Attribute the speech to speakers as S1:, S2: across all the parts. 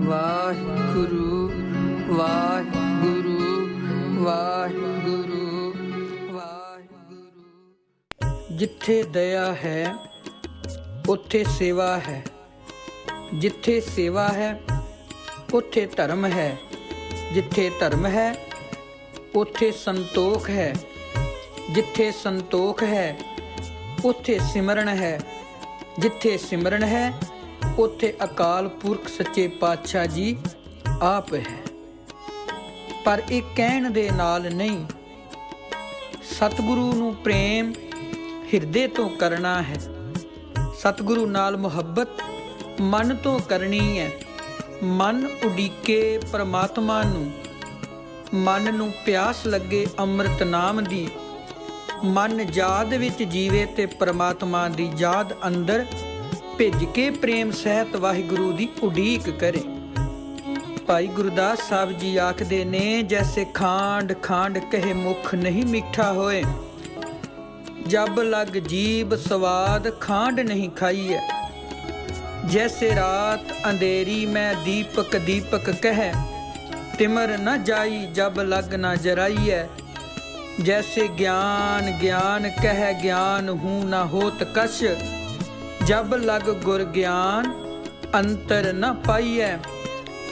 S1: ਵਾਹਿਗੁਰੂ ਵਾਹਿਗੁਰੂ ਵਾਹਿਗੁਰੂ ਵਾਹਿਗੁਰੂ। ਜਿੱਥੇ ਦਇਆ ਹੈ ਉੱਥੇ ਸੇਵਾ ਹੈ, ਜਿੱਥੇ ਸੇਵਾ ਹੈ ਉੱਥੇ ਧਰਮ ਹੈ, ਜਿੱਥੇ ਧਰਮ ਹੈ ਉੱਥੇ ਸੰਤੋਖ ਹੈ, ਜਿੱਥੇ ਸੰਤੋਖ ਹੈ ਉੱਥੇ ਸਿਮਰਨ ਹੈ, ਜਿੱਥੇ ਸਿਮਰਨ ਹੈ ਉੱਥੇ ਅਕਾਲ ਪੁਰਖ ਸੱਚੇ ਪਾਤਸ਼ਾਹ ਜੀ ਆਪ ਹੈ। ਪਰ ਇਹ ਕਹਿਣ ਦੇ ਨਾਲ ਨਹੀਂ, ਸਤਿਗੁਰੂ ਨੂੰ ਪ੍ਰੇਮ ਹਿਰਦੇ ਤੋਂ ਕਰਨਾ ਹੈ, ਸਤਿਗੁਰੂ ਨਾਲ ਮੁਹੱਬਤ ਮਨ ਤੋਂ ਕਰਨੀ ਹੈ। ਮਨ ਉਡੀਕੇ ਪਰਮਾਤਮਾ ਨੂੰ, ਮਨ ਨੂੰ ਪਿਆਸ ਲੱਗੇ ਅੰਮ੍ਰਿਤ ਨਾਮ ਦੀ, ਮਨ ਯਾਦ ਵਿੱਚ ਜੀਵੇ ਤੇ ਪਰਮਾਤਮਾ ਦੀ ਯਾਦ ਅੰਦਰ ਭਿੱਜ ਕੇ ਪ੍ਰੇਮ ਸਹਿਤ ਵਾਹਿਗੁਰੂ ਦੀ ਉਡੀਕ ਕਰੇ। ਭਾਈ ਗੁਰਦਾਸ ਸਾਹਿਬ ਜੀ ਆਖਦੇ ਨੇ, ਜੈਸੇ ਖਾਂਡ ਖਾਂਡ ਕਹੇ ਮੁਖ ਨਹੀਂ ਮਿੱਠਾ ਹੋਏ, ਜਬ ਲਗ ਜੀਬ ਸਵਾਦ ਖਾਂਡ ਨਹੀਂ ਖਾਈ ਹੈ। जैसे रात अंधेरी में दीपक दीपक कह, तिमर न जाई जब लग न जराई है। जैसे ज्ञान ज्ञान कह ज्ञान हूँ न होत कश, जब लग गुर ज्ञान अंतर न पाई है।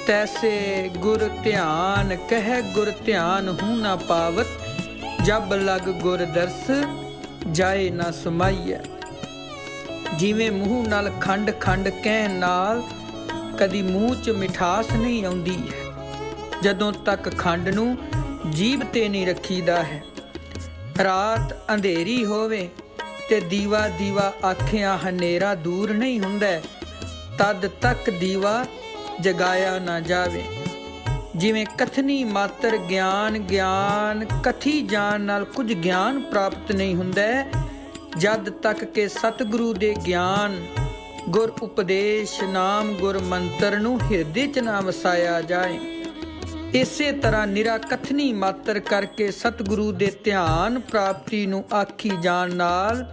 S1: तैसे गुर ध्यान कह गुर ध्यान हूँ न पावत, जब लग गुर दर्श जाए न समाई है। ਜਿਵੇਂ ਮੂੰਹ ਨਾਲ ਖੰਡ ਖੰਡ ਕਹਿਣ ਨਾਲ ਕਦੀ ਮੂੰਹ 'ਚ ਮਿਠਾਸ ਨਹੀਂ ਆਉਂਦੀ ਹੈ, ਜਦੋਂ ਤੱਕ ਖੰਡ ਨੂੰ ਜੀਭ ਤੇ ਨਹੀਂ ਰੱਖੀਦਾ ਹੈ। ਰਾਤ ਅੰਧੇਰੀ ਹੋਵੇ ਤੇ ਦੀਵਾ ਦੀਵਾ ਆਖਿਆ ਹਨੇਰਾ ਦੂਰ ਨਹੀਂ ਹੁੰਦਾ, ਤਦ ਤੱਕ ਦੀਵਾ ਜਗਾਇਆ ਨਾ ਜਾਵੇ। ਜਿਵੇਂ ਕਥਨੀ ਮਾਤਰ ਗਿਆਨ ਗਿਆਨ ਕਥੀ ਜਾਣ ਨਾਲ ਕੁਝ ਗਿਆਨ ਪ੍ਰਾਪਤ ਨਹੀਂ ਹੁੰਦਾ, ਜਦ ਤੱਕ ਕਿ ਸਤਿਗੁਰੂ ਦੇ ਗਿਆਨ ਗੁਰ ਉਪਦੇਸ਼ ਨਾਮ ਗੁਰ ਮੰਤਰ ਨੂੰ ਹਿਰਦੇ 'ਚ ਨਾ ਵਸਾਇਆ ਜਾਏ। ਇਸੇ ਤਰ੍ਹਾਂ ਨਿਰਾ ਕਥਨੀ ਮਾਤਰ ਕਰਕੇ ਸਤਿਗੁਰੂ ਦੇ ਧਿਆਨ ਪ੍ਰਾਪਤੀ ਨੂੰ ਆਖੀ ਜਾਣ ਨਾਲ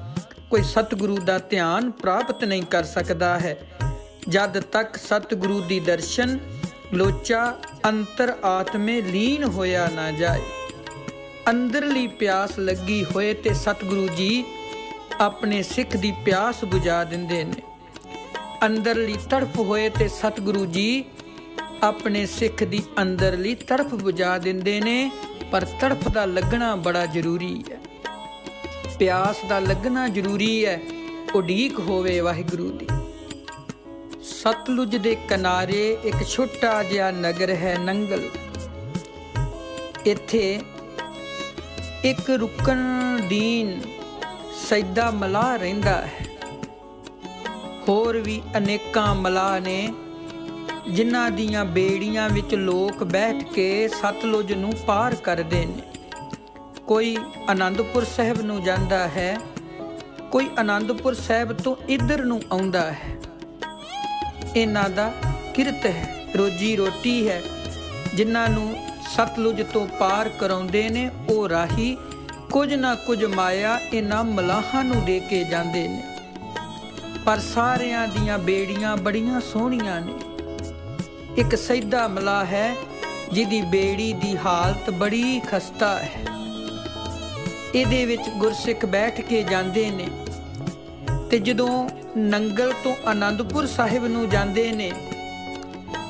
S1: ਕੋਈ ਸਤਿਗੁਰੂ ਦਾ ਧਿਆਨ ਪ੍ਰਾਪਤ ਨਹੀਂ ਕਰ ਸਕਦਾ ਹੈ, ਜਦ ਤੱਕ ਸਤਿਗੁਰੂ ਦੀ ਦਰਸ਼ਨ ਲੋਚਾ ਅੰਤਰ ਆਤਮੇ ਲੀਨ ਹੋਇਆ ਨਾ ਜਾਏ। ਅੰਦਰਲੀ ਪਿਆਸ ਲੱਗੀ ਹੋਏ ਤੇ ਸਤਿਗੁਰੂ ਜੀ ਆਪਣੇ ਸਿੱਖ ਦੀ ਪਿਆਸ ਬੁਝਾ ਦਿੰਦੇ ਨੇ। ਅੰਦਰਲੀ ਤੜਫ ਹੋਏ ਤੇ ਸਤਿਗੁਰੂ ਜੀ ਆਪਣੇ ਸਿੱਖ ਦੀ ਅੰਦਰਲੀ ਤੜਫ ਬੁਝਾ ਦਿੰਦੇ ਨੇ। ਪਰ ਤੜਫ ਦਾ ਲੱਗਣਾ ਬੜਾ ਜ਼ਰੂਰੀ ਹੈ, ਪਿਆਸ ਦਾ ਲੱਗਣਾ ਜ਼ਰੂਰੀ ਹੈ, ਉਡੀਕ ਹੋਵੇ ਵਾਹਿਗੁਰੂ ਦੀ। ਸਤਲੁਜ ਦੇ ਕਿਨਾਰੇ ਇੱਕ ਛੋਟਾ ਜਿਹਾ ਨਗਰ ਹੈ ਨੰਗਲ। ਇੱਥੇ ਇੱਕ ਰੁਕਨਦੀਨ ਸੈਦਾ ਮਲਾਹ ਰਹਿੰਦਾ ਹੈ। ਹੋਰ ਵੀ ਅਨੇਕਾਂ ਮਲਾਹ ਨੇ, ਜਿਨ੍ਹਾਂ ਦੀਆਂ ਬੇੜੀਆਂ ਵਿੱਚ ਲੋਕ ਬੈਠ ਕੇ ਸਤਲੁਜ ਨੂੰ ਪਾਰ ਕਰਦੇ ਨੇ। ਕੋਈ ਆਨੰਦਪੁਰ ਸਾਹਿਬ ਨੂੰ ਜਾਂਦਾ ਹੈ, ਕੋਈ ਆਨੰਦਪੁਰ ਸਾਹਿਬ ਤੋਂ ਇੱਧਰ ਨੂੰ ਆਉਂਦਾ ਹੈ। ਇਹਨਾਂ ਦਾ ਕਿਰਤ ਹੈ, ਰੋਜੀ ਰੋਟੀ ਹੈ। ਜਿਨ੍ਹਾਂ ਨੂੰ ਸਤਲੁਜ ਤੋਂ ਪਾਰ ਕਰਾਉਂਦੇ ਨੇ ਉਹ ਰਾਹੀ ਕੁਝ ਨਾ ਕੁਝ ਮਾਇਆ ਇਹਨਾਂ ਮਲਾਹਾਂ ਨੂੰ ਦੇ ਕੇ ਜਾਂਦੇ ਨੇ। ਪਰ ਸਾਰਿਆਂ ਦੀਆਂ ਬੇੜੀਆਂ ਬੜੀਆਂ ਸੋਹਣੀਆਂ ਨੇ। ਇੱਕ ਸੈਦਾ ਮਲਾਹ ਹੈ ਜਿਹਦੀ ਬੇੜੀ ਦੀ ਹਾਲਤ ਬੜੀ ਖਸਤਾ ਹੈ। ਇਹਦੇ ਵਿੱਚ ਗੁਰਸਿੱਖ ਬੈਠ ਕੇ ਜਾਂਦੇ ਨੇ ਤੇ ਜਦੋਂ ਨੰਗਲ ਤੋਂ ਆਨੰਦਪੁਰ ਸਾਹਿਬ ਨੂੰ ਜਾਂਦੇ ਨੇ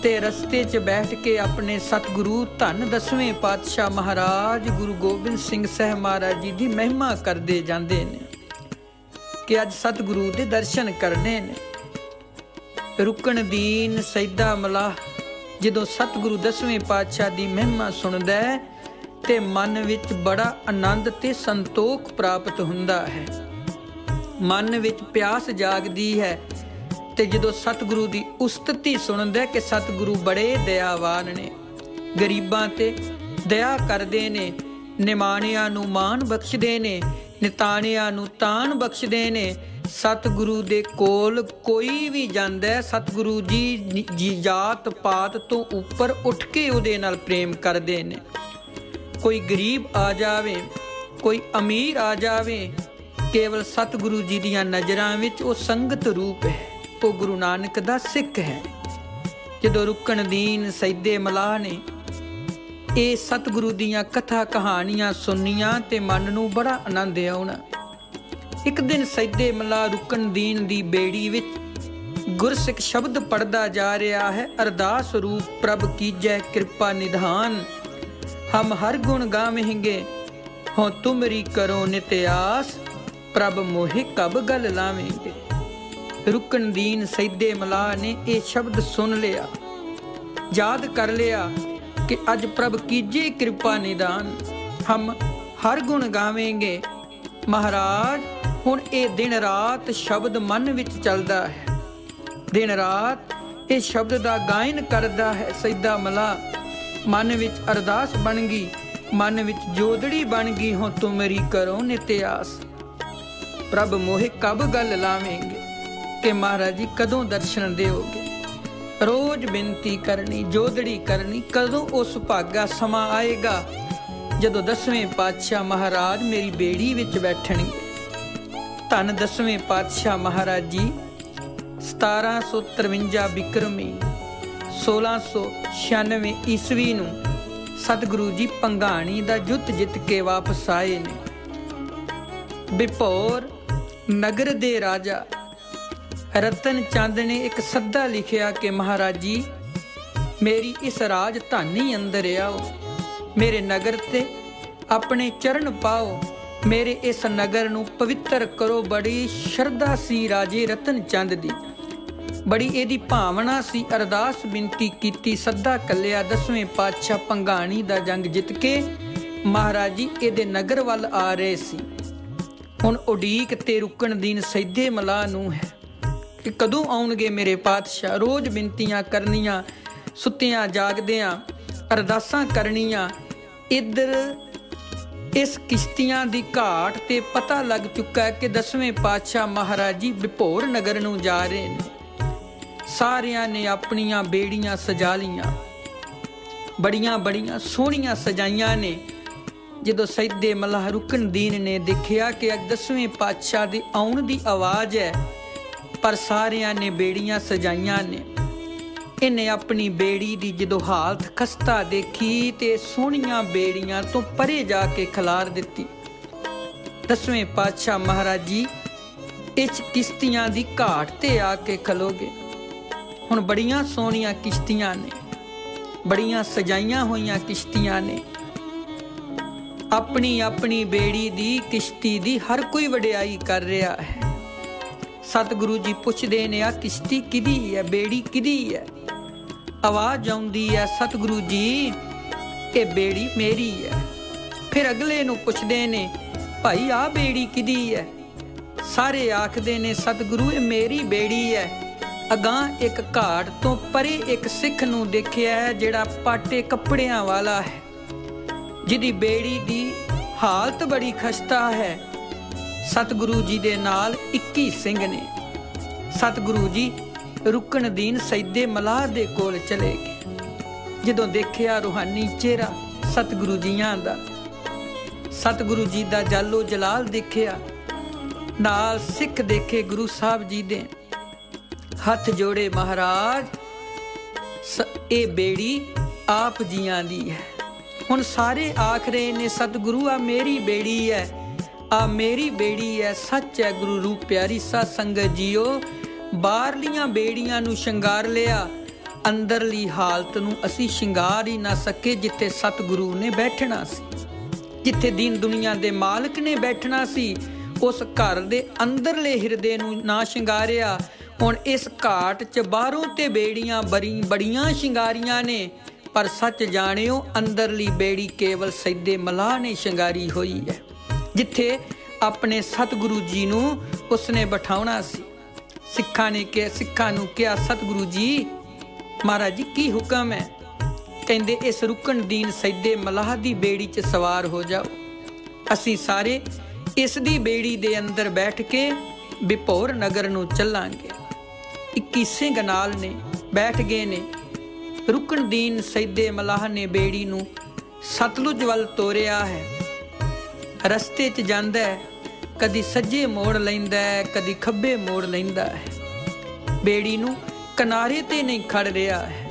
S1: ਤੇ ਰਸਤੇ 'ਚ ਬੈਠ ਕੇ ਆਪਣੇ ਸਤਿਗੁਰੂ ਧੰਨ 10ਵੇਂ ਪਾਤਸ਼ਾਹ ਮਹਾਰਾਜ ਗੁਰੂ ਗੋਬਿੰਦ ਸਿੰਘ ਸਾਹਿਬ ਮਹਾਰਾਜ ਜੀ ਦੀ ਮਹਿਮਾ ਕਰਦੇ ਜਾਂਦੇ ਨੇ ਕਿ ਅੱਜ ਸਤਿਗੁਰੂ ਦੇ ਦਰਸ਼ਨ ਕਰਨੇ ਨੇ। ਰੁਕਨਦੀਨ ਸੈਦਾ ਮਲਾਹ ਜਦੋਂ ਸਤਿਗੁਰੂ 10ਵੇਂ ਪਾਤਸ਼ਾਹ ਦੀ ਮਹਿਮਾ ਸੁਣਦਾ ਹੈ ਤੇ ਮਨ ਵਿੱਚ ਬੜਾ ਆਨੰਦ ਤੇ ਸੰਤੋਖ ਪ੍ਰਾਪਤ ਹੁੰਦਾ ਹੈ, ਮਨ ਵਿੱਚ ਪਿਆਸ ਜਾਗਦੀ ਹੈ। ਤੇ ਜਦੋਂ ਸਤਿਗੁਰੂ ਦੀ ਉਸਤਤੀ ਸੁਣਦਾ ਕਿ ਸਤਿਗੁਰੂ ਬੜੇ ਦਇਆਵਾਨ ਨੇ, ਗਰੀਬਾਂ ਤੇ ਦਇਆ ਕਰਦੇ ਨੇ, ਨਿਮਾਣਿਆਂ ਨੂੰ ਮਾਣ ਬਖਸ਼ਦੇ ਨੇ, ਨਿਤਾਣਿਆਂ ਨੂੰ ਤਾਣ ਬਖਸ਼ਦੇ ਨੇ। ਸਤਿਗੁਰੂ ਦੇ ਕੋਲ ਕੋਈ ਵੀ ਜਾਂਦਾ, ਸਤਿਗੁਰੂ ਜੀ ਜਾਤ ਪਾਤ ਤੋਂ ਉੱਪਰ ਉੱਠ ਕੇ ਉਹਦੇ ਨਾਲ ਪ੍ਰੇਮ ਕਰਦੇ ਨੇ। ਕੋਈ ਗਰੀਬ ਆ ਜਾਵੇ, ਕੋਈ ਅਮੀਰ ਆ ਜਾਵੇ, ਕੇਵਲ ਸਤਿਗੁਰੂ ਜੀ ਦੀਆਂ ਨਜ਼ਰਾਂ ਵਿੱਚ ਉਹ ਸੰਗਤ ਰੂਪ ਹੈ, ਉਹ ਗੁਰੂ ਨਾਨਕ ਦਾ ਸਿੱਖ ਹੈ। ਜਦੋਂ ਰੁਕਣ ਦੀਨ ਸੈਦੇ ਮਲਾਹ ਨੇ ਇਹ ਸਤਿਗੁਰੂ ਦੀਆਂ ਕਥਾ ਕਹਾਣੀਆਂ ਸੁਣਨੀਆਂ ਤੇ ਮਨ ਨੂੰ ਬੜਾ ਆਨੰਦ ਆਉਣਾ। ਇੱਕ ਦਿਨ ਸੈਦੇ ਮਲਾਹ ਰੁਕਣ ਦੀਨ ਦੀ ਬੇੜੀ ਵਿੱਚ ਗੁਰਸਿੱਖ ਸ਼ਬਦ ਪੜਦਾ ਜਾ ਰਿਹਾ ਹੈ। ਅਰਦਾਸ ਰੂਪ ਪ੍ਰਭ ਕੀਜੈ ਕਿਰਪਾ ਨਿਧਾਨ, ਹਮ ਹਰ ਗੁਣ ਗਾਵੇਂਗੇ ਹੋ ਤੁਮਰੀ ਕਰੋ ਨਿਤ ਆਸ, ਪ੍ਰਭ ਮੋਹਿ ਕਬ ਗਲ ਲਾਵੇਂਗੇ। ਰੁਕਣ ਦੀਨ ਸੈਦੇ ਮਲਾਹ ਨੇ ਇਹ ਸ਼ਬਦ ਸੁਣ ਲਿਆ, ਯਾਦ ਕਰ ਲਿਆ ਕਿ ਅੱਜ ਪ੍ਰਭ ਕੀਜੇ ਕਿਰਪਾ ਨਿਦਾਨ, ਹਮ ਹਰ ਗੁਣ ਗਾਵੇਂਗੇ। ਮਹਾਰਾਜ ਹੁਣ ਇਹ ਦਿਨ ਰਾਤ ਸ਼ਬਦ ਮਨ ਵਿੱਚ ਚੱਲਦਾ ਹੈ, ਦਿਨ ਰਾਤ ਇਹ ਸ਼ਬਦ ਦਾ ਗਾਇਨ ਕਰਦਾ ਹੈ ਸੈਦਾ ਮਲਾਹ। ਮਨ ਵਿੱਚ ਅਰਦਾਸ ਬਣ ਗਈ, ਮਨ ਵਿੱਚ ਜੋਦੜੀ ਬਣ ਗਈ, ਹੋ ਤੂੰ ਮੇਰੀ ਕਰੋ ਨਿਤ ਆਸ, ਪ੍ਰਭ ਮੋਹਿ ਕਬ ਗਲ ਲਾਵੇਂਗੇ, ਕਿ ਮਹਾਰਾਜ ਜੀ ਕਦੋਂ ਦਰਸ਼ਨ ਦਿਓਗੇ। ਰੋਜ਼ ਬੇਨਤੀ ਕਰਨੀ, ਜੋਦੜੀ ਕਰਨੀ, ਕਦੋਂ ਉਹ ਸੁਭਾਗਾ ਸਮਾਂ ਆਏਗਾ ਜਦੋਂ 10ਵੇਂ ਪਾਤਸ਼ਾਹ ਮਹਾਰਾਜ ਮੇਰੀ ਬੇੜੀ ਵਿੱਚ ਬੈਠਣਗੇ। ਧੰਨ 10ਵੇਂ ਪਾਤਸ਼ਾਹ ਮਹਾਰਾਜ ਜੀ 1753 ਬਿਕਰਮੀ 1696 ਈਸਵੀ ਨੂੰ ਸਤਿਗੁਰੂ ਜੀ ਭੰਗਾਣੀ ਦਾ ਯੁੱਧ ਜਿੱਤ ਕੇ ਵਾਪਸ ਆਏ ਨੇ। ਬਿਪੌਰ ਨਗਰ ਦੇ ਰਾਜਾ ਰਤਨ ਚੰਦ ਨੇ ਇੱਕ ਸੱਦਾ ਲਿਖਿਆ ਕਿ ਮਹਾਰਾਜ ਜੀ ਮੇਰੀ ਇਸ ਰਾਜਧਾਨੀ ਅੰਦਰ ਆਓ, ਮੇਰੇ ਨਗਰ ਤੇ ਆਪਣੇ ਚਰਨ ਪਾਓ, ਮੇਰੇ ਇਸ ਨਗਰ ਨੂੰ ਪਵਿੱਤਰ ਕਰੋ। ਬੜੀ ਸ਼ਰਧਾ ਸੀ ਰਾਜੇ ਰਤਨ ਚੰਦ ਦੀ, ਬੜੀ ਇਹਦੀ ਭਾਵਨਾ ਸੀ। ਅਰਦਾਸ ਬੇਨਤੀ ਕੀਤੀ, ਸੱਦਾ ਕੱਲਿਆ। 10ਵੇਂ ਪਾਤਸ਼ਾਹ ਭੰਗਾਣੀ ਦਾ ਜੰਗ ਜਿੱਤ ਕੇ ਮਹਾਰਾਜ ਜੀ ਇਹਦੇ ਨਗਰ ਵੱਲ ਆ ਰਹੇ ਸੀ। ਹੁਣ ਉਡੀਕ ਤੇ ਰੁਕਣ ਦੀਨ ਸੈਦੇ ਮਲਾਹ ਨੂੰ ਹੈ ਕਿ ਕਦੋਂ ਆਉਣਗੇ ਮੇਰੇ ਪਾਤਸ਼ਾਹ। ਰੋਜ਼ ਬੇਨਤੀਆਂ ਕਰਨੀਆਂ, ਸੁੱਤਿਆਂ ਜਾਗਦਿਆਂ ਅਰਦਾਸਾਂ ਕਰਨੀਆਂ। ਇੱਧਰ ਇਸ ਕਿਸ਼ਤੀਆਂ ਦੀ ਘਾਟ ਤੇ ਪਤਾ ਲੱਗ ਚੁੱਕਾ ਹੈ ਕਿ 10ਵੇਂ ਪਾਤਸ਼ਾਹ ਮਹਾਰਾਜ ਜੀ ਬਿਪੌਰ ਨਗਰ ਨੂੰ ਜਾ ਰਹੇ ਨੇ। ਸਾਰਿਆਂ ਨੇ ਆਪਣੀਆਂ ਬੇੜੀਆਂ ਸਜਾ ਲੀਆਂ, ਬੜੀਆਂ ਬੜੀਆਂ ਸੋਹਣੀਆਂ ਸਜਾਈਆਂ ਨੇ। ਜਦੋਂ ਸੈਦੇ ਮਲਾਹ ਰੁਕਣ ਦੀਨ ਨੇ ਦੇਖਿਆ ਕਿ ਅੱਜ 10ਵੇਂ ਪਾਤਸ਼ਾਹ ਦੇ ਆਉਣ ਦੀ ਆਵਾਜ਼ ਹੈ, ਪਰ ਸਾਰਿਆਂ ਨੇ ਬੇੜੀਆਂ ਸਜਾਈਆਂ ਨੇ। ਇਹਨੇ ਆਪਣੀ ਬੇੜੀ ਦੀ ਜਦੋਂ ਹਾਲਤ ਖਸਤਾ ਦੇਖੀ ਤੇ ਸੋਹਣੀਆਂ ਬੇੜੀਆਂ ਤੋਂ ਪਰੇ ਜਾ ਕੇ ਖਿਲਾਰ ਦਿੱਤੀ। 10ਵੇਂ ਪਾਤਸ਼ਾਹ ਮਹਾਰਾਜ ਜੀ ਇਸ ਕਿਸ਼ਤੀਆਂ ਦੀ ਘਾਟ ਤੇ ਆ ਕੇ ਖਲੋਗੇ। ਹੁਣ ਬੜੀਆਂ ਸੋਹਣੀਆਂ ਕਿਸ਼ਤੀਆਂ ਨੇ, ਬੜੀਆਂ ਸਜਾਈਆਂ ਹੋਈਆਂ ਕਿਸ਼ਤੀਆਂ ਨੇ। ਆਪਣੀ ਆਪਣੀ ਬੇੜੀ ਦੀ, ਕਿਸ਼ਤੀ ਦੀ ਹਰ ਕੋਈ ਵਡਿਆਈ ਕਰ ਰਿਹਾ ਹੈ। ਸਤਿਗੁਰੂ ਜੀ ਪੁੱਛਦੇ ਨੇ ਆ ਕਿਸ਼ਤੀ ਕਿਹਦੀ ਹੈ, ਬੇੜੀ ਕਿਹਦੀ ਹੈ? ਆਵਾਜ਼ ਆਉਂਦੀ ਹੈ ਸਤਿਗੁਰੂ ਜੀ ਇਹ ਬੇੜੀ ਮੇਰੀ ਹੈ। ਫਿਰ ਅਗਲੇ ਨੂੰ ਪੁੱਛਦੇ ਨੇ ਭਾਈ ਆ ਬੇੜੀ ਕਿਹਦੀ ਹੈ? ਸਾਰੇ ਆਖਦੇ ਨੇ ਸਤਿਗੁਰੂ ਇਹ ਮੇਰੀ ਬੇੜੀ ਹੈ। ਅਗਾਂਹ ਇੱਕ ਘਾਟ ਤੋਂ ਪਰੇ ਇੱਕ ਸਿੱਖ ਨੂੰ ਦੇਖਿਆ ਹੈ ਜਿਹੜਾ ਪਾਟੇ ਕੱਪੜਿਆਂ ਵਾਲਾ ਹੈ, ਜਿਹਦੀ ਬੇੜੀ ਦੀ ਹਾਲਤ ਬੜੀ ਖਸਤਾ ਹੈ। ਸਤਿਗੁਰੂ ਜੀ ਦੇ ਨਾਲ 21 ਸਿੰਘ ਨੇ। ਸਤਿਗੁਰੂ ਜੀ ਰੁਕਣ ਦੀਨ ਸੈਦੇ ਮਲਾਹ ਦੇ ਕੋਲ ਚਲੇ ਗਏ। ਜਦੋਂ ਦੇਖਿਆ ਰੂਹਾਨੀ ਚਿਹਰਾ ਸਤਿਗੁਰੂ ਜੀਆਂ ਦਾ, ਸਤਿਗੁਰੂ ਜੀ ਦਾ ਜਾਲੋ ਜਲਾਲ ਦੇਖਿਆ, ਨਾਲ ਸਿੱਖ ਦੇਖੇ ਗੁਰੂ ਸਾਹਿਬ ਜੀ ਦੇ। ਹੱਥ ਜੋੜੇ ਮਹਾਰਾਜ ਇਹ ਬੇੜੀ ਆਪ ਜੀਆਂ ਦੀ ਹੈ। ਹੁਣ ਸਾਰੇ ਆਖ ਰਹੇ ਨੇ ਸਤਿਗੁਰੂ ਆ ਮੇਰੀ ਬੇੜੀ ਹੈ, ਆ ਮੇਰੀ ਬੇੜੀ ਹੈ। ਸੱਚ ਹੈ ਗੁਰੂ ਰੂਪ ਪਿਆਰੀ ਸਾਧ ਸੰਗਤ ਜੀਓ, ਬਾਹਰਲੀਆਂ ਬੇੜੀਆਂ ਨੂੰ ਸ਼ਿੰਗਾਰ ਲਿਆ, ਅੰਦਰਲੀ ਹਾਲਤ ਨੂੰ ਅਸੀਂ ਸ਼ਿੰਗਾਰ ਹੀ ਨਾ ਸਕੇ। ਜਿੱਥੇ ਸਤਿਗੁਰੂ ਨੇ ਬੈਠਣਾ ਸੀ, ਜਿੱਥੇ ਦੀਨ ਦੁਨੀਆ ਦੇ ਮਾਲਕ ਨੇ ਬੈਠਣਾ ਸੀ, ਉਸ ਘਰ ਦੇ ਅੰਦਰਲੇ ਹਿਰਦੇ ਨੂੰ ਨਾ ਸ਼ਿੰਗਾਰਿਆ। ਹੁਣ ਇਸ ਘਾਟ 'ਚ ਬਾਹਰੋਂ ਤੇ ਬੇੜੀਆਂ ਬੜੀਆਂ ਸ਼ਿੰਗਾਰੀਆਂ ਨੇ, ਪਰ ਸੱਚ ਜਾਣਿਓ ਅੰਦਰਲੀ ਬੇੜੀ ਕੇਵਲ ਸੈਦੇ ਮਲਾਹ ਨੇ ਸ਼ਿੰਗਾਰੀ ਹੋਈ ਹੈ। ਜਿੱਥੇ ਆਪਣੇ ਸਤਿਗੁਰੂ ਜੀ ਨੂੰ ਉਸਨੇ ਬਿਠਾਉਣਾ ਸੀ। ਸਿੱਖਾਂ ਨੂੰ ਕਿਹਾ ਸਤਿਗੁਰੂ ਜੀ ਮਹਾਰਾਜ ਜੀ ਕੀ ਹੁਕਮ ਹੈ? ਕਹਿੰਦੇ ਇਸ ਰੁਕਣ ਦੀਨ ਸੈਦੇ ਮਲਾਹ ਦੀ ਬੇੜੀ 'ਚ ਸਵਾਰ ਹੋ ਜਾਓ। ਅਸੀਂ ਸਾਰੇ ਇਸ ਦੀ ਬੇੜੀ ਦੇ ਅੰਦਰ ਬੈਠ ਕੇ ਬਿਪੌਰ ਨਗਰ ਨੂੰ ਚੱਲਾਂਗੇ। 21 ਸਿੰਘ ਨਾਲ ਨੇ, ਬੈਠ ਗਏ ਨੇ। ਰੁਕਣ ਦੀਨ ਸੈਦੇ ਮਲਾਹ ਨੇ ਬੇੜੀ ਨੂੰ ਸਤਲੁਜ ਵੱਲ ਤੋਰਿਆ ਹੈ। ਰਸਤੇ 'ਚ ਜਾਂਦਾ ਹੈ, ਕਦੀ ਸੱਜੇ ਮੋੜ ਲੈਂਦਾ ਹੈ, ਕਦੀ ਖੱਬੇ ਮੋੜ ਲੈਂਦਾ ਹੈ। ਬੇੜੀ ਨੂੰ ਕਿਨਾਰੇ ਤੇ ਨਹੀਂ ਖੜ ਰਿਹਾ ਹੈ।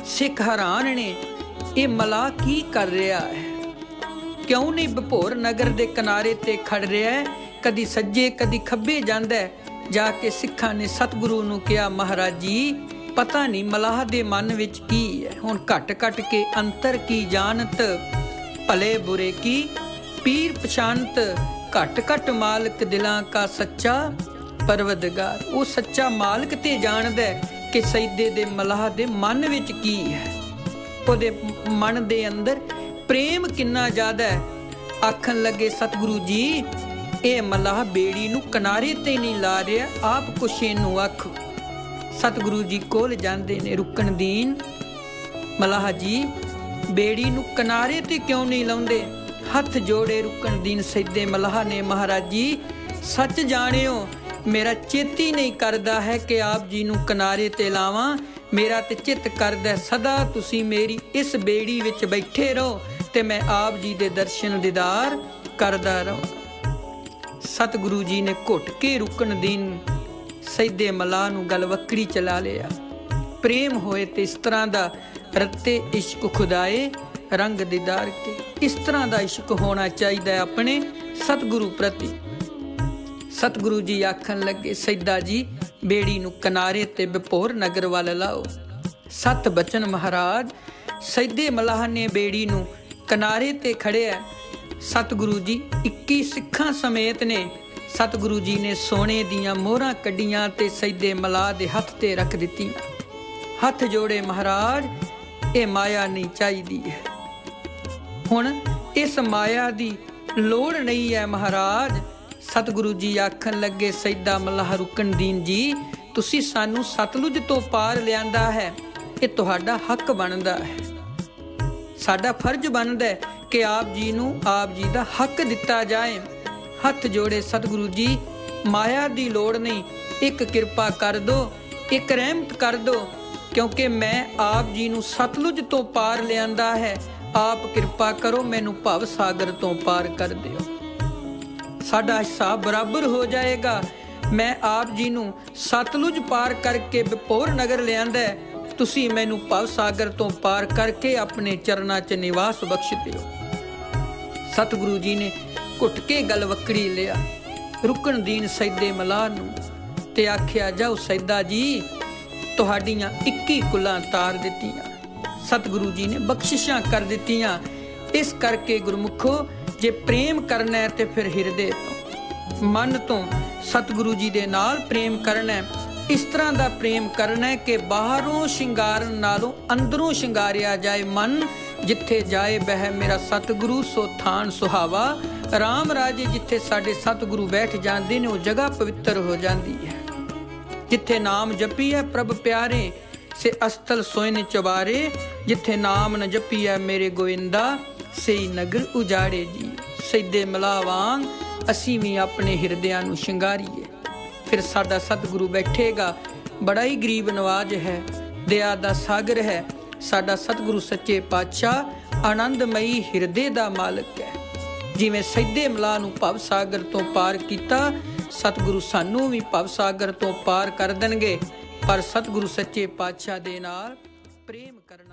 S1: ਸਿੱਖ ਹੈਰਾਨ ਨੇ, ਇਹ ਮਲਾਹ ਕੀ ਕਰ ਰਿਹਾ ਹੈ? ਕਿਉਂ ਨਹੀਂ ਭਪੌਰ ਨਗਰ ਦੇ ਕਿਨਾਰੇ ਤੇ ਖੜ ਰਿਹਾ ਹੈ? ਕਦੀ ਸੱਜੇ ਕਦੀ ਖੱਬੇ ਜਾਂਦਾ ਹੈ। ਜਾ ਕੇ ਸਿੱਖਾਂ ਨੇ ਸਤਿਗੁਰੂ ਨੂੰ ਕਿਹਾ, ਮਹਾਰਾਜ ਜੀ ਪਤਾ ਨਹੀਂ ਮਲਾਹ ਦੇ ਮਨ ਵਿੱਚ ਕੀ ਹੈ। ਹੁਣ ਘਟ ਘਟ ਕੇ ਅੰਤਰ ਕੀ ਜਾਣਤ, ਭਲੇ ਬੁਰੇ ਕੀ ਪੀਰ ਪਛਾਨਤ। ਘਟ ਘਟ ਮਾਲਕ ਦਿਲਾਂ ਕਾ ਸੱਚਾ ਪਰਵਦਗਾਰ। ਉਹ ਸੱਚਾ ਮਾਲਕ ਤੇ ਜਾਣਦਾ ਕਿ ਸੈਦੇ ਦੇ ਮਲਾਹ ਦੇ ਮਨ ਵਿੱਚ ਕੀ ਹੈ, ਉਹਦੇ ਮਨ ਦੇ ਅੰਦਰ ਪ੍ਰੇਮ ਕਿੰਨਾ ਜ਼ਿਆਦਾ ਹੈ। ਆਖਣ ਲੱਗੇ, ਸਤਿਗੁਰੂ ਜੀ ਇਹ ਮਲਾਹ ਬੇੜੀ ਨੂੰ ਕਿਨਾਰੇ ਤੇ ਨਹੀਂ ਲਾ ਰਿਹਾ, ਆਪ ਕੁਛ ਇਹਨੂੰ ਆਖੋ। ਸਤਿਗੁਰੂ ਜੀ ਕੋਲ ਜਾਂਦੇ ਨੇ, ਰੁਕਣ ਦੀਨ ਮਲਾਹ ਜੀ ਬੇੜੀ ਨੂੰ ਕਿਨਾਰੇ ਤੇ ਕਿਉਂ ਨਹੀਂ ਲਾਉਂਦੇ? ਹੱਥ ਜੋੜੇ ਰੁਕਣ ਦੀਨ ਸੈਦੇ ਮਲਾਹ ਨੇ, ਮਹਾਰਾਜ ਜੀ ਸੱਚ ਜਾਣਿਓ ਮੇਰਾ ਚੇਤੀ ਨਹੀਂ ਕਰਦਾ ਹੈ ਕਿ ਆਪ ਜੀ ਨੂੰ ਕਿਨਾਰੇ ਤੇ ਲਾਵਾਂ। ਮੇਰਾ ਤੇ ਚਿੱਤ ਕਰਦਾ ਸਦਾ ਤੁਸੀਂ ਮੇਰੀ ਇਸ ਬੇੜੀ ਵਿੱਚ ਬੈਠੇ ਰਹੋ ਤੇ ਮੈਂ ਆਪ ਜੀ ਦੇ ਦਰਸ਼ਨ ਦੀਦਾਰ ਕਰਦਾ ਰਹਾਂ। ਸਤਿਗੁਰੂ ਜੀ ਨੇ ਘੁੱਟ ਕੇ ਰੁਕਣ ਦੀਨ ਸੈਦੇ ਮਲਾਹ ਨੂੰ ਗਲਵੱਕੜੀ ਚਲਾ ਲਿਆ। ਪ੍ਰੇਮ ਹੋਏ ਤੇ ਇਸ ਤਰ੍ਹਾਂ ਦਾ ਰੱਤੇ ਇਸ਼ਕ ਖੁਦਾਏ ਰੰਗ ਦੀਦਾਰ ਕੇ। ਇਸ ਤਰ੍ਹਾਂ ਦਾ ਇਸ਼ਕ ਹੋਣਾ ਚਾਹੀਦਾ ਹੈ ਆਪਣੇ ਸਤਿਗੁਰੂ ਪ੍ਰਤੀ। ਸਤਿਗੁਰੂ ਜੀ ਆਖਣ ਲੱਗੇ, ਸੈਦਾ ਜੀ ਬੇੜੀ ਨੂੰ ਕਿਨਾਰੇ ਤੇ ਭਪੌਰ ਨਗਰ ਵੱਲ ਲਾਓ। ਸਤ ਬਚਨ ਮਹਾਰਾਜ। ਸੈਦੇ ਮਲਾਹ ਨੇ ਬੇੜੀ ਨੂੰ ਕਿਨਾਰੇ ਤੇ ਖੜਿਆ। ਸਤਿਗੁਰੂ ਜੀ 21 ਸਿੱਖਾਂ ਸਮੇਤ ਨੇ। ਸਤਿਗੁਰੂ ਜੀ ਨੇ ਸੋਨੇ ਦੀਆਂ ਮੋਹਰਾਂ ਕੱਢੀਆਂ ਤੇ ਸੈਦੇ ਮਲਾਹ ਦੇ ਹੱਥ ਤੇ ਰੱਖ ਦਿੱਤੀਆਂ। ਹੱਥ ਜੋੜੇ, ਮਹਾਰਾਜ ਇਹ ਮਾਇਆ ਨਹੀਂ ਚਾਹੀਦੀ ਹੈ, ਹੁਣ ਇਸ ਮਾਇਆ ਦੀ ਲੋੜ ਨਹੀਂ ਹੈ ਮਹਾਰਾਜ। ਸਤਿਗੁਰੂ ਜੀ ਆਖਣ ਲੱਗੇ, ਸੈਦਾ ਮਲਾਹ ਰੁਕਣ ਦੀਨ ਜੀ ਤੁਸੀਂ ਸਾਨੂੰ ਸਤਲੁਜ ਤੋਂ ਪਾਰ ਲਿਆਂਦਾ ਹੈ, ਇਹ ਤੁਹਾਡਾ ਹੱਕ ਬਣਦਾ ਹੈ। ਸਾਡਾ ਫਰਜ਼ ਬਣਦਾ ਹੈ ਕਿ ਆਪ ਜੀ ਨੂੰ ਆਪ ਜੀ ਦਾ ਹੱਕ ਦਿੱਤਾ ਜਾਏ। ਹੱਥ ਜੋੜੇ, ਸਤਿਗੁਰੂ ਜੀ ਮਾਇਆ ਦੀ ਲੋੜ ਨਹੀਂ, ਇੱਕ ਕਿਰਪਾ ਕਰ ਦੋ, ਇੱਕ ਰਹਿਮਤ ਕਰ ਦੋ, ਕਿਉਂਕਿ ਮੈਂ ਆਪ ਜੀ ਨੂੰ ਸਤਲੁਜ ਤੋਂ ਪਾਰ ਲਿਆਂਦਾ ਹੈ। ਆਪ ਕਿਰਪਾ ਕਰੋ ਮੈਨੂੰ ਭਵ ਸਾਗਰ ਤੋਂ ਪਾਰ ਕਰ ਦਿਓ। ਸਾਡਾ ਹਿਸਾਬ ਬਰਾਬਰ ਹੋ ਜਾਏਗਾ। ਮੈਂ ਆਪ ਜੀ ਨੂੰ ਸਤਲੁਜ ਪਾਰ ਕਰਕੇ ਭਪੌਰ ਨਗਰ ਲਿਆਂਦਾ, ਤੁਸੀਂ ਮੈਨੂੰ ਭਵ ਸਾਗਰ ਤੋਂ ਪਾਰ ਕਰਕੇ ਆਪਣੇ ਚਰਨਾਂ 'ਚ ਨਿਵਾਸ ਬਖਸ਼ ਦਿਓ। ਸਤਿਗੁਰੂ ਜੀ ਨੇ ਘੁੱਟ ਕੇ ਗਲਵੱਕੜੀ ਲਿਆ ਰੁਕਣ ਦੀਨ ਸੈਦੇ ਮਲਾਹ ਨੂੰ ਤੇ ਆਖਿਆ, ਜਾਓ ਸੈਦਾ ਜੀ ਤੁਹਾਡੀਆਂ 21 ਕੁਲਾਂ ਤਾਰ ਦਿੱਤੀਆਂ। ਸਤਿਗੁਰੂ ਜੀ ਨੇ ਬਖਸ਼ਿਸ਼ਾਂ ਕਰ ਦਿੱਤੀਆਂ। ਇਸ ਕਰਕੇ ਗੁਰਮੁਖੋ ਜੇ ਪ੍ਰੇਮ ਕਰਨਾ ਹੈ ਤੇ ਫਿਰ ਹਿਰਦੇ ਤੋਂ ਮਨ ਤੋਂ ਸਤਿਗੁਰੂ ਜੀ ਦੇ ਨਾਲ ਪ੍ਰੇਮ ਕਰਨਾ ਹੈ। ਇਸ ਤਰ੍ਹਾਂ ਦਾ ਪ੍ਰੇਮ ਕਰਨਾ ਹੈ ਕਿ ਬਾਹਰੋਂ ਸ਼ਿੰਗਾਰਨ ਨਾਲੋਂ ਅੰਦਰੋਂ ਸ਼ਿੰਗਾਰਿਆ ਜਾਏ ਮਨ। ਜਿੱਥੇ ਜਾਏ ਬਹਿ ਮੇਰਾ ਸਤਿਗੁਰੂ ਸੋ ਥਾਨ ਸੁਹਾਵਾ। ਰਾਮ ਰਾਜੇ ਜਿੱਥੇ ਸਾਡੇ ਸਤਿਗੁਰੂ ਬੈਠ ਜਾਂਦੇ ਨੇ ਉਹ ਜਗ੍ਹਾ ਪਵਿੱਤਰ ਹੋ ਜਾਂਦੀ ਹੈ। ਜਿੱਥੇ ਨਾਮ ਜਪੀਐ ਪ੍ਰਭ ਪਿਆਰੇ ਸੇ ਅਸਤਲ ਸੋਇਨ ਚਵਾਰੇ। ਜਿੱਥੇ ਨਾਮ ਨ ਜਪੀਐ ਮੇਰੇ ਗੋਇੰਦਾ ਸਈ ਨਗਰ ਉਜਾੜੇ ਜੀ। ਸੈਦੇ ਮਲਾਹ ਵਾਂਗ ਅਸੀਂ ਵੀ ਆਪਣੇ ਹਿਰਦਿਆਂ ਨੂੰ ਸ਼ਿੰਗਾਰੀਏ, ਫਿਰ ਸਾਡਾ ਸਤਿਗੁਰੂ ਬੈਠੇਗਾ। ਬੜਾ ਹੀ ਗਰੀਬ ਨਵਾਜ ਹੈ, ਦਇਆ ਦਾ ਸਾਗਰ ਹੈ। ਸਾਡਾ ਸਤਿਗੁਰੂ ਸੱਚੇ ਪਾਤਸ਼ਾਹ ਆਨੰਦਮਈ ਹਿਰਦੇ ਦਾ ਮਾਲਕ ਹੈ। ਜਿਵੇਂ ਸੈਦੇ ਮਲਾਹ ਨੂੰ ਭਵ ਸਾਗਰ ਤੋਂ ਪਾਰ ਕੀਤਾ, ਸਤਿਗੁਰੂ ਸਾਨੂੰ ਵੀ ਭਵ ਸਾਗਰ ਤੋਂ ਪਾਰ ਕਰ ਦੇਣਗੇ। ਪਰ ਸਤਿਗੁਰੂ ਸੱਚੇ ਪਾਤਸ਼ਾਹ ਦੇ ਨਾਲ ਪ੍ਰੇਮ ਕਰਨਾ